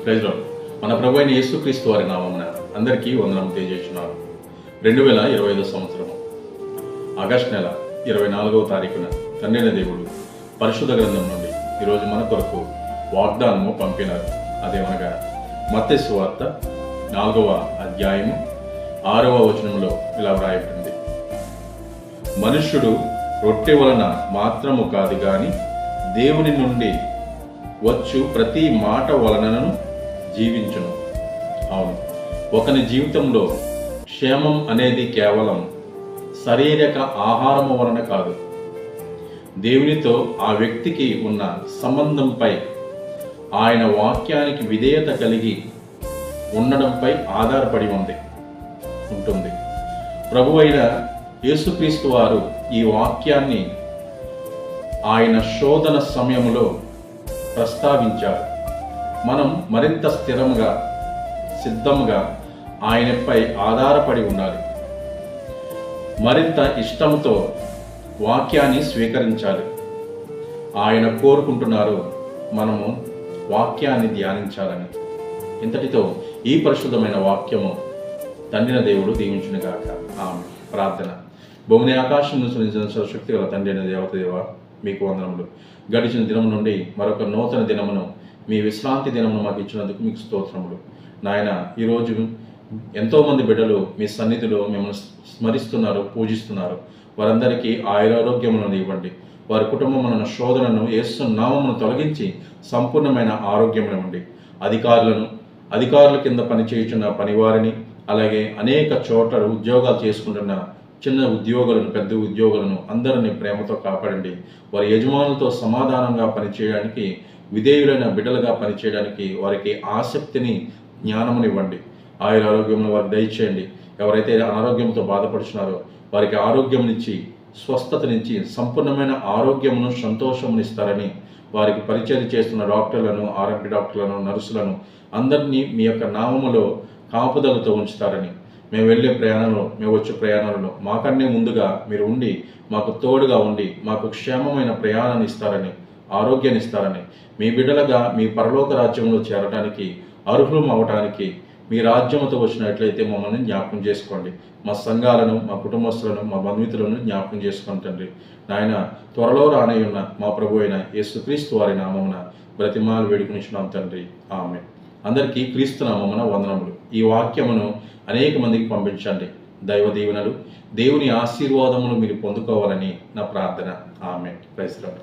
Praise lord. మన ప్రభు అయిన యేసుక్రీస్తు వారి నామమున అందరికీ వందనం తెలియజేస్తున్నాను. 2025 సంవత్సరము ఆగస్టు నెల 24వ తారీఖున తండ్రైన దేవుడు పరిశుద్ధ గ్రంథం నుండి ఈరోజు మన కొరకు వాగ్దానము పంపినారు. అదేమనగా మత్తయి సువార్త 4వ అధ్యాయము 6వ వచనంలో ఇలా వ్రాయబడింది, మనుష్యుడు రొట్టె వలన మాత్రము కాదు గాని దేవుని నుండి వచ్చు ప్రతి మాట వలనను జీవించును. అవును, ఒకని జీవితంలో క్షేమం అనేది కేవలం శారీరక ఆహారము వలన కాదు, దేవునితో ఆ వ్యక్తికి ఉన్న సంబంధంపై, ఆయన వాక్యానికి విధేయత కలిగి ఉండడంపై ఆధారపడి ఉంటుంది. ప్రభు అయిన యేసుక్రీస్తు వారు ఈ వాక్యాన్ని ఆయన శోధన సమయంలో ప్రస్తావించారు. మనం మరింత స్థిరంగా, సిద్ధంగా ఆయనపై ఆధారపడి ఉండాలి. మరింత ఇష్టంతో వాక్యాన్ని స్వీకరించాలి. ఆయన కోరుకుంటున్నారు మనము వాక్యాన్ని ధ్యానించాలని. ఇంతటితో ఈ పరిశుద్ధమైన వాక్యము తండ్రిన దేవుడు దీవించునుగాక. ఆమె ప్రార్థన. భూమిని ఆకాశం సృజించిన సర్వశక్తి గల తండ్రి అయిన దేవత మీకు వందనములు. గడిచిన దినము నుండి మరొక నూతన దినమును, మీ విశ్రాంతి దినమును మాకు ఇచ్చినందుకు మీకు స్తోత్రములు. నాయన, ఈరోజు ఎంతోమంది బిడ్డలు మీ సన్నిధిలో మిమ్మల్ని స్మరిస్తున్నారు, పూజిస్తున్నారు. వారందరికీ ఆయురారోగ్యములను ఇవ్వండి. వారి కుటుంబములను శోధనను యేసు నామమును తొలగించి సంపూర్ణమైన ఆరోగ్యమునివ్వండి. అధికారుల కింద పనిచేయుచున్న పనివారిని, అలాగే అనేక చోట్ల ఉద్యోగాలు చేసుకుంటున్న చిన్న ఉద్యోగులను, పెద్ద ఉద్యోగులను అందరినీ ప్రేమతో కాపాడండి. వారి యజమానులతో సమాధానంగా పనిచేయడానికి, విధేయులైన బిడ్డలుగా పనిచేయడానికి వారికి ఆసక్తిని, జ్ఞానమునివ్వండి. ఆరోగ్యమును వారికి దయచేయండి. ఎవరైతే అనారోగ్యంతో బాధపడుతున్నారో వారికి ఆరోగ్యంనిచ్చి, స్వస్థతనిచ్చి, సంపూర్ణమైన ఆరోగ్యమును, సంతోషమునిస్తారని, వారికి పరిచయం చేస్తున్న డాక్టర్లను, ఆర్ఎంపీ డాక్టర్లను, నర్సులను అందరినీ మీ యొక్క నామములో కాపుదలతో ఉంచుతారని, మేము వెళ్ళే ప్రయాణంలో, మేము వచ్చే ప్రయాణాలలో మాకన్నే ముందుగా మీరు ఉండి, మాకు తోడుగా ఉండి, మాకు క్షేమమైన ప్రయాణాన్ని ఇస్తారని, ఆరోగ్యాన్ని ఇస్తారని, మీ బిడ్డలుగా మీ పరలోక రాజ్యంలో చేరడానికి, అర్హులం అవటానికి మీ రాజ్యంతో వచ్చినట్లయితే మమ్మల్ని జ్ఞాపకం చేసుకోండి. మా సంఘాలను, మా కుటుంబస్తులను, మా బంధుమిత్రులను జ్ఞాపకం చేసుకోండి తండ్రి. నాయన, త్వరలో రానయ్యున్న మా ప్రభు అయిన యేసుక్రీస్తు వారి నామమున బ్రతిమాలు వేడుకునిచున్నాం తండ్రి. ఆమె. అందరికీ క్రీస్తు నామమున వందనములు. ఈ వాక్యమును అనేక మందికి పంపించండి. దైవ దీవెనలు, దేవుని ఆశీర్వాదములు మీరు పొందుకోవాలని నా ప్రార్థన. ఆమె. Praise lord.